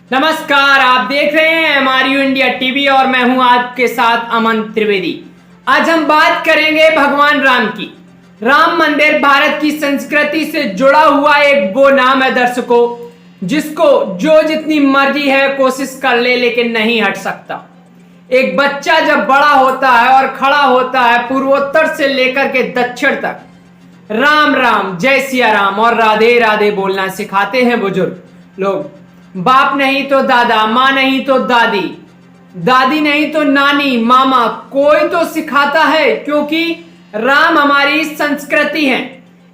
नमस्कार, आप देख रहे हैं हमारी इंडिया टीवी और मैं हूं आपके साथ अमन त्रिवेदी। आज हम बात करेंगे भगवान राम की। राम मंदिर भारत की संस्कृति से जुड़ा हुआ एक वो नाम है दर्शकों, जिसको जो जितनी मर्जी है कोशिश कर ले लेकिन नहीं हट सकता। एक बच्चा जब बड़ा होता है और खड़ा होता है पूर्वोत्तर से लेकर के दक्षिण तक, राम राम, जय सिया राम और राधे राधे बोलना सिखाते हैं बुजुर्ग लोग। बाप नहीं तो दादा, माँ नहीं तो दादी, दादी नहीं तो नानी, मामा, कोई तो सिखाता है, क्योंकि राम हमारी संस्कृति है,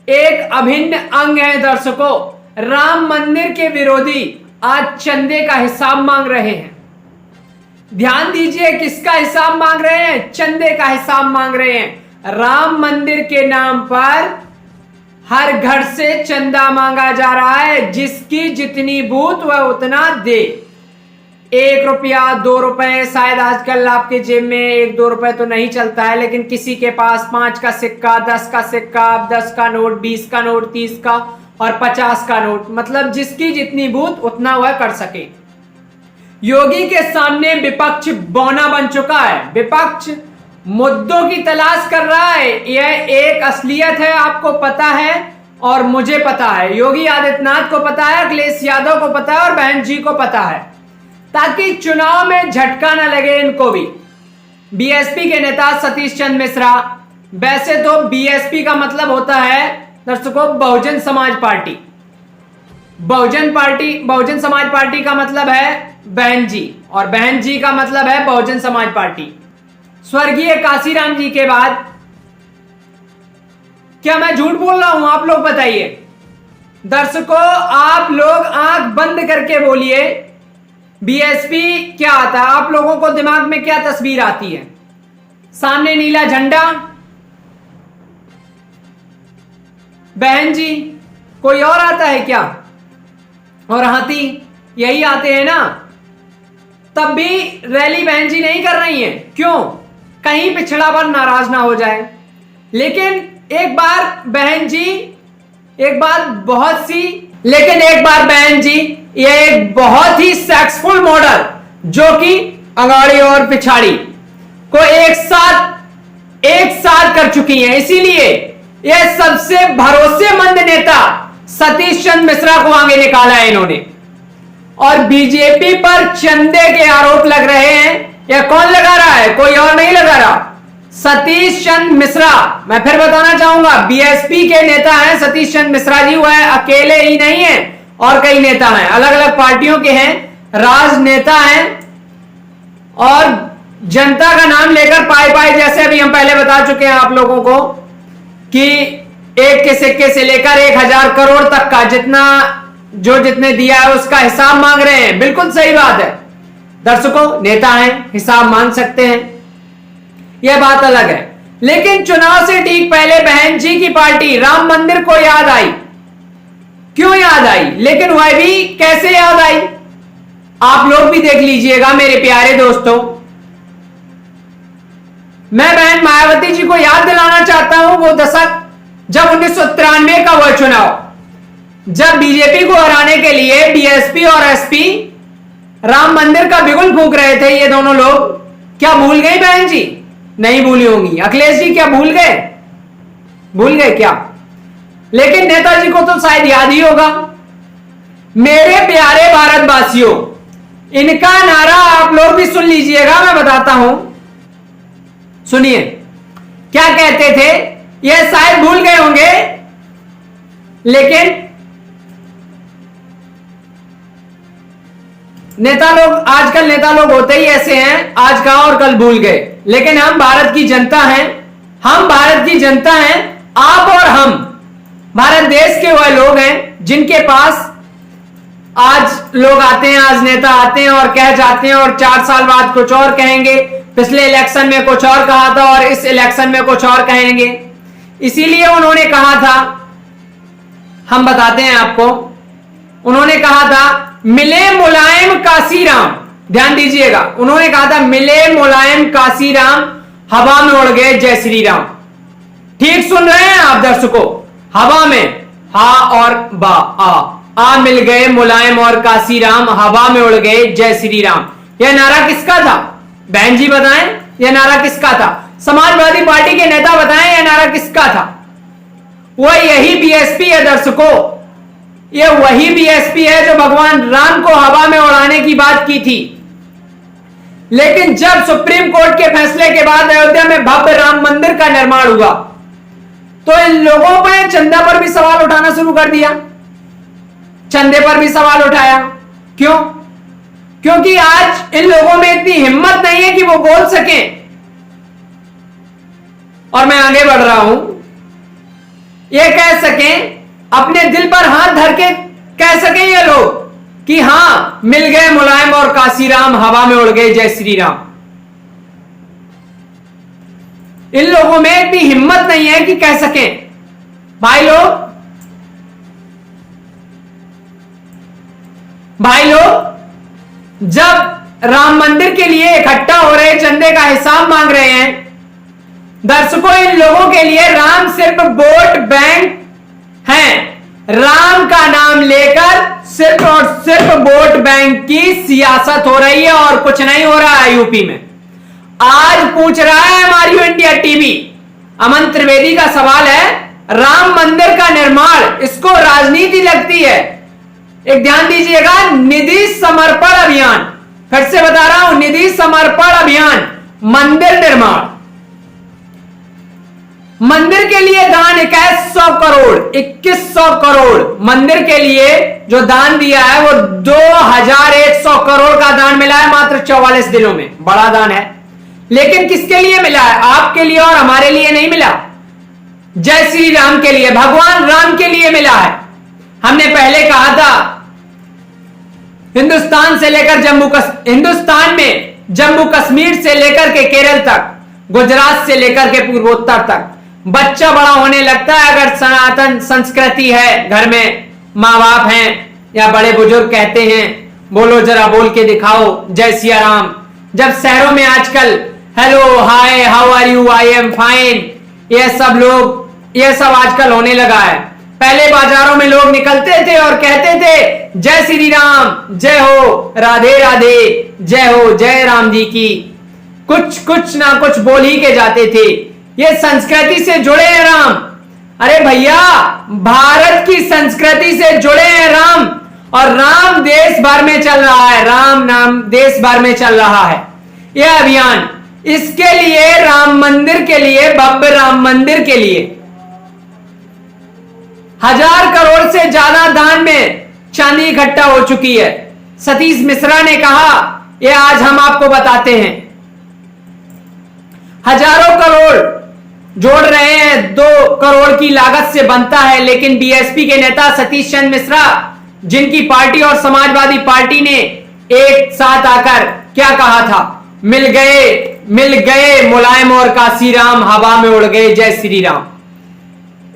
एक अभिन्न अंग है। दर्शकों, राम मंदिर के विरोधी आज चंदे का हिसाब मांग रहे हैं। ध्यान दीजिए, किसका हिसाब मांग रहे हैं? चंदे का हिसाब मांग रहे हैं। राम मंदिर के नाम पर हर घर से चंदा मांगा जा रहा है, जिसकी जितनी बूथ वह उतना दे। 1 रुपया, 2 रुपए, शायद आजकल आपके जेब में 1-2 रुपए तो नहीं चलता है, लेकिन किसी के पास 5 का सिक्का, 10 का सिक्का, 10 का नोट, 20 का नोट, 30 का और 50 का नोट, मतलब जिसकी जितनी बूथ उतना वह कर सके। योगी के सामने विपक्ष बौना बन चुका है। विपक्ष मुद्दों की तलाश कर रहा है। यह एक असलियत है, आपको पता है और मुझे पता है, योगी आदित्यनाथ को पता है, अखिलेश यादव को पता है और बहन जी को पता है, ताकि चुनाव में झटका न लगे इनको भी। बीएसपी के नेता सतीश चंद्र मिश्रा, वैसे तो बीएसपी का मतलब होता है दर्शकों बहुजन समाज पार्टी। बहुजन समाज पार्टी का मतलब है बहन जी, और बहन जी का मतलब है बहुजन समाज पार्टी। स्वर्गीय काशीराम जी के बाद क्या मैं झूठ बोल रहा हूं? आप लोग बताइए। दर्शकों, आप लोग आंख बंद करके बोलिए, बीएसपी क्या आता है? आप लोगों को दिमाग में क्या तस्वीर आती है? सामने नीला झंडा, बहन जी, कोई और आता है क्या? और हाथी, यही आते हैं ना? तब भी रैली बहन जी नहीं कर रही हैं। क्यों? कहीं पिछड़ा पर नाराज ना हो जाए। लेकिन एक बार बहन जी, एक बार बहन जी, ये एक बहुत ही सक्सेसफुल मॉडल, जो कि अगाड़ी और पिछाड़ी को एक साथ कर चुकी हैं। इसीलिए यह सबसे भरोसेमंद नेता सतीश चंद्र मिश्रा को आगे निकाला है इन्होंने। और बीजेपी पर चंदे के आरोप लग रहे हैं। यह कौन लगा रहा है? कोई और नहीं लगा रहा, सतीश चंद्र मिश्रा। मैं फिर बताना चाहूंगा, बीएसपी के नेता हैं सतीश चंद्र मिश्रा जी। वह अकेले ही नहीं है, और कई नेता हैं, अलग अलग पार्टियों के हैं, राजनेता हैं, और जनता का नाम लेकर पाई जैसे अभी हम पहले बता चुके हैं आप लोगों को कि 1 के सिक्के से लेकर 1000 करोड़ तक का जितने दिया है उसका हिसाब मांग रहे हैं। बिल्कुल सही बात है दर्शकों, नेता हैं, हिसाब मांग सकते हैं, यह बात अलग है। लेकिन चुनाव से ठीक पहले बहन जी की पार्टी राम मंदिर को याद आई। क्यों याद आई? लेकिन वह भी कैसे याद आई, आप लोग भी देख लीजिएगा मेरे प्यारे दोस्तों। मैं बहन मायावती जी को याद दिलाना चाहता हूं वो दशक, जब 1993 का वह चुनाव, जब बीजेपी को हराने के लिए बीएसपी और एसपी राम मंदिर का बिगुल फूंक रहे थे ये दोनों लोग। क्या भूल गई बहन जी? नहीं भूली होंगी। अखिलेश जी क्या भूल गए? भूल गए क्या? लेकिन नेताजी को तो शायद याद ही होगा। मेरे प्यारे भारतवासियों, इनका नारा आप लोग भी सुन लीजिएगा, मैं बताता हूं, सुनिए क्या कहते थे। यह शायद भूल गए होंगे, लेकिन आजकल नेता लोग होते ही ऐसे हैं, आज कहा और कल भूल गए। लेकिन हम भारत की जनता हैं, आप और हम भारत देश के वह लोग हैं जिनके पास आज लोग आते हैं, आज नेता आते हैं और कह जाते हैं, और 4 साल बाद कुछ और कहेंगे। पिछले इलेक्शन में कुछ और कहा था और इस इलेक्शन में कुछ और कहेंगे। इसीलिए उन्होंने कहा था, हम बताते हैं आपको, उन्होंने कहा था मिले मुलायम काशीराम। ध्यान दीजिएगा, उन्होंने कहा था मिले मुलायम काशीराम, हवा में उड़ गए जय श्री राम। ठीक सुन रहे हैं आप दर्शकों? हवा में हा और बा आ, आ मिल गए मुलायम और काशीराम, हवा में उड़ गए जय श्री राम। यह नारा किसका था? बहन जी बताएं, यह नारा किसका था? समाजवादी पार्टी के नेता बताएं, यह नारा किसका था? वह यही बीएसपी है दर्शकों, यह वही बीएसपी है जो भगवान राम को हवा में उड़ाने की बात की थी। लेकिन जब सुप्रीम कोर्ट के फैसले के बाद अयोध्या में भव्य राम मंदिर का निर्माण हुआ तो इन लोगों ने चंदा पर भी सवाल उठाना शुरू कर दिया, चंदे पर भी सवाल उठाया। क्यों? क्योंकि आज इन लोगों में इतनी हिम्मत नहीं है कि वो बोल सकें। और मैं आगे बढ़ रहा हूं, ये कह सकें, अपने दिल पर हाथ धर के कह सकें ये लोग कि हां मिल गए मुलायम और काशीराम, हवा में उड़ गए जय श्री राम। इन लोगों में इतनी हिम्मत नहीं है कि कह सकें। भाई लोग जब राम मंदिर के लिए इकट्ठा हो रहे चंदे का हिसाब मांग रहे हैं दर्शकों, इन लोगों के लिए राम सिर्फ वोट बैंक हैं। राम का नाम लेकर सिर्फ और सिर्फ वोट बैंक की सियासत हो रही है और कुछ नहीं हो रहा है यूपी में। आज पूछ रहा है हमारी इंडिया टीवी, अमन त्रिवेदी का सवाल है, राम मंदिर का निर्माण इसको राजनीति लगती है? एक ध्यान दीजिएगा, निधि समर्पण अभियान, फिर से बता रहा हूं, निधि समर्पण अभियान, मंदिर निर्माण, मंदिर के लिए दान 2100 करोड़ मंदिर के लिए जो दान दिया है वो 2100 करोड़ का दान मिला है मात्र 44 दिनों में। बड़ा दान है, लेकिन किसके लिए मिला है? आपके लिए और हमारे लिए नहीं मिला, जय श्री राम के लिए, भगवान राम के लिए मिला है। हमने पहले कहा था हिंदुस्तान में जम्मू कश्मीर से लेकर के केरल तक, गुजरात से लेकर के पूर्वोत्तर तक बच्चा बड़ा होने लगता है अगर सनातन संस्कृति है, घर में माँ बाप हैं या बड़े बुजुर्ग कहते हैं बोलो जरा बोल के दिखाओ जय सिया राम। जब शहरों में आजकल hello hi how are you I am fine ये सब आजकल होने लगा है। पहले बाजारों में लोग निकलते थे और कहते थे जय श्री राम, जय हो, राधे राधे, जय हो, जय राम जी की, कुछ ना कुछ बोल ही के जाते थे। ये संस्कृति से जुड़े हैं राम। अरे भैया, भारत की संस्कृति से जुड़े हैं राम, और राम देश भर में चल रहा है, राम नाम देश भर में चल रहा है यह अभियान। इसके लिए राम मंदिर के लिए, भव्य राम मंदिर के लिए 1000 करोड़ से ज्यादा दान में चांदी इकट्ठा हो चुकी है। सतीश मिश्रा ने कहा, यह आज हम आपको बताते हैं। हजारों करोड़ जोड़ रहे हैं, 2 करोड़ की लागत से बनता है, लेकिन बीएसपी के नेता सतीश चंद्र मिश्रा, जिनकी पार्टी और समाजवादी पार्टी ने एक साथ आकर क्या कहा था, मिल गए मुलायम और काशीराम, हवा में उड़ गए जय श्री राम।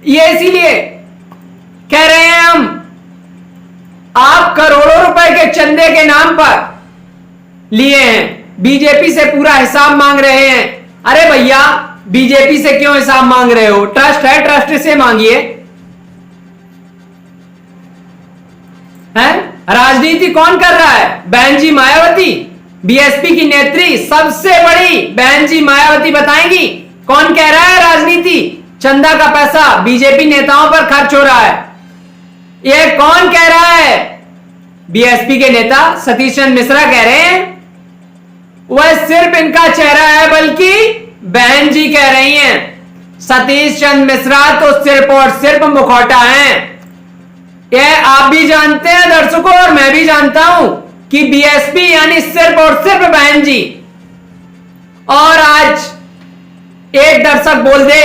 ये इसीलिए कह रहे हैं हम, आप करोड़ों रुपए के चंदे के नाम पर लिए हैं, बीजेपी से पूरा हिसाब मांग रहे हैं। अरे भैया, बीजेपी से क्यों हिसाब मांग रहे हो? ट्रस्ट है, ट्रस्ट से मांगिए। राजनीति कौन कर रहा है? बहन जी मायावती, बीएसपी की नेत्री, सबसे बड़ी बहन जी मायावती बताएंगी कौन कह रहा है राजनीति? चंदा का पैसा बीजेपी नेताओं पर खर्च हो रहा है, यह कौन कह रहा है? बीएसपी के नेता सतीश चंद्र मिश्रा कह रहे हैं। वह सिर्फ इनका चेहरा है, बल्कि बहन जी कह रही हैं। सतीश चंद्र मिश्रा तो सिर्फ और सिर्फ मुखौटा हैं। यह आप भी जानते हैं दर्शकों, और मैं भी जानता हूं कि बीएसपी यानी सिर्फ और सिर्फ बहन जी। और आज एक दर्शक बोल दे,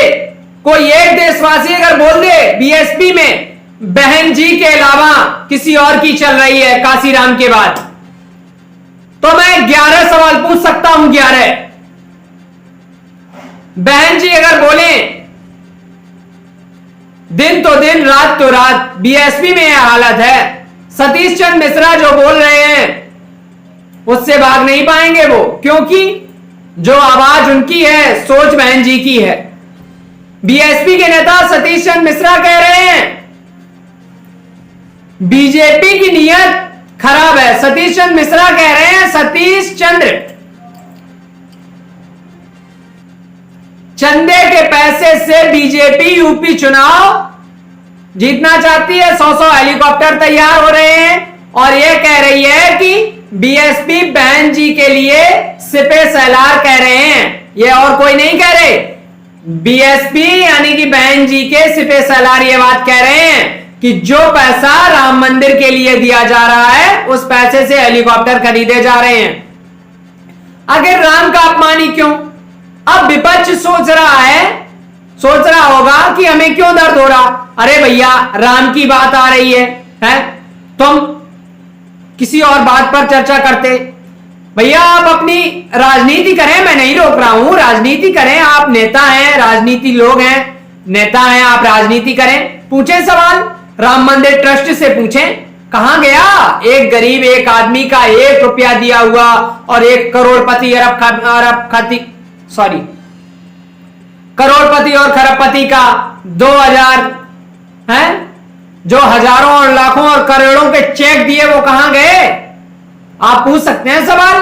कोई एक देशवासी अगर बोल दे बीएसपी में बहन जी के अलावा किसी और की चल रही है काशीराम के बाद, तो मैं 11 सवाल पूछ सकता हूं। 11 बहन जी अगर बोले दिन तो दिन रात तो रात, बीएसपी में यह हालत है। सतीश चंद्र मिश्रा जो बोल रहे हैं उससे भाग नहीं पाएंगे वो, क्योंकि जो आवाज उनकी है, सोच बहन जी की है। बीएसपी के नेता सतीश चंद्र मिश्रा कह रहे हैं बीजेपी की नीयत खराब है, सतीश चंद्र मिश्रा कह रहे हैं। सतीश चंद्र, चंदे के पैसे से बीजेपी यूपी चुनाव जीतना चाहती है। 100 हेलीकॉप्टर तैयार हो रहे हैं और यह कह रही है कि बीएसपी बहन जी के लिए सिपे सलार कह रहे हैं। ये और कोई नहीं कह रहे, बीएसपी यानी कि बहन जी के सिपे सलार ये बात कह रहे हैं कि जो पैसा राम मंदिर के लिए दिया जा रहा है उस पैसे से हेलीकॉप्टर खरीदे जा रहे हैं। आखिर राम का अपमान ही क्यों? अब विपक्ष सोच रहा होगा कि हमें क्यों दर्द हो रहा। अरे भैया, राम की बात आ रही है तुम किसी और बात पर चर्चा करते। भैया आप अपनी राजनीति करें, मैं नहीं रोक रहा हूं, राजनीति करें। आप नेता हैं, राजनीति लोग हैं, नेता हैं, आप राजनीति करें। पूछें सवाल, राम मंदिर ट्रस्ट से पूछें कहां गया एक गरीब एक आदमी का 1 रुपया दिया हुआ और एक करोड़पति करोड़पति और खरबपति का 2000 है, जो हजारों और लाखों और करोड़ों के चेक दिए वो कहां गए? आप पूछ सकते हैं सवाल।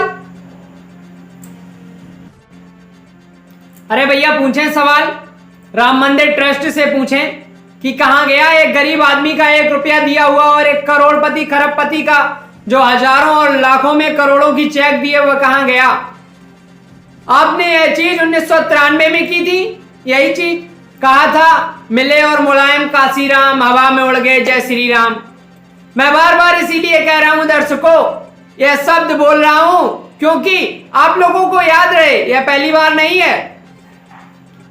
अरे भैया पूछें सवाल, राम मंदिर ट्रस्ट से पूछें कि कहां गया एक गरीब आदमी का 1 रुपया दिया हुआ और एक करोड़पति खरबपति का जो हजारों और लाखों में करोड़ों की चेक दिए वो कहां गया? आपने यह चीज 1993 में की थी, यही चीज कहा था, मिले और मुलायम काशीराम हवा में उड़ गए जय श्री राम। मैं बार बार इसीलिए कह रहा हूं दर्शकों, यह शब्द बोल रहा हूं क्योंकि आप लोगों को याद रहे, यह पहली बार नहीं है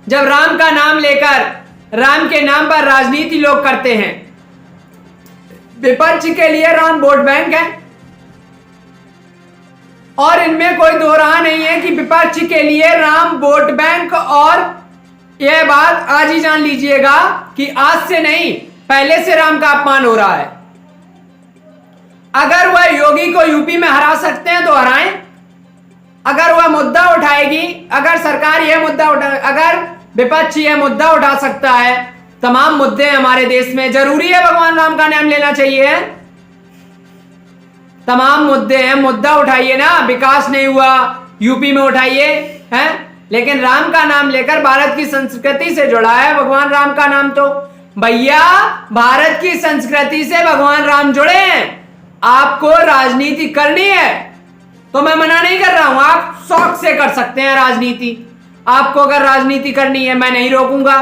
जब राम का नाम लेकर राम के नाम पर राजनीति लोग करते हैं। विपक्ष के लिए राम वोट बैंक है और इनमें कोई दो राह नहीं है कि विपक्ष के लिए राम वोट बैंक। और यह बात आज ही जान लीजिएगा कि आज से नहीं, पहले से राम का अपमान हो रहा है। अगर वह योगी को यूपी में हरा सकते हैं तो हराएं। अगर वह मुद्दा उठाएगी, अगर सरकार यह मुद्दा अगर विपक्ष यह मुद्दा उठा सकता है, तमाम मुद्दे हमारे देश में, जरूरी है भगवान राम का नाम लेना चाहिए। तमाम मुद्दे हैं, मुद्दा उठाइए ना, विकास नहीं हुआ यूपी में उठाइए हैं, लेकिन राम का नाम लेकर भारत की संस्कृति से जुड़ा है भगवान राम का नाम। तो भैया भारत की संस्कृति से भगवान राम जुड़े हैं। आपको राजनीति करनी है तो मैं मना नहीं कर रहा हूं, आप शौक से कर सकते हैं राजनीति। आपको अगर राजनीति करनी है मैं नहीं रोकूंगा,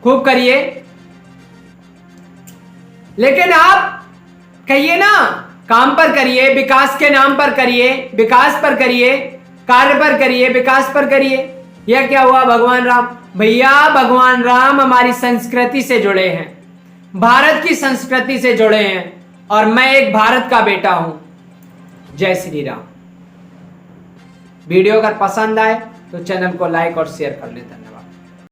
खूब करिए, लेकिन आप कहिए ना, काम पर करिए, विकास के नाम पर करिए, विकास पर करिए, कार्य पर करिए, विकास पर करिए। यह क्या हुआ भगवान राम? भैया भगवान राम हमारी संस्कृति से जुड़े हैं, भारत की संस्कृति से जुड़े हैं और मैं एक भारत का बेटा हूं। जय श्री राम। वीडियो अगर पसंद आए तो चैनल को लाइक और शेयर कर लेते हैं।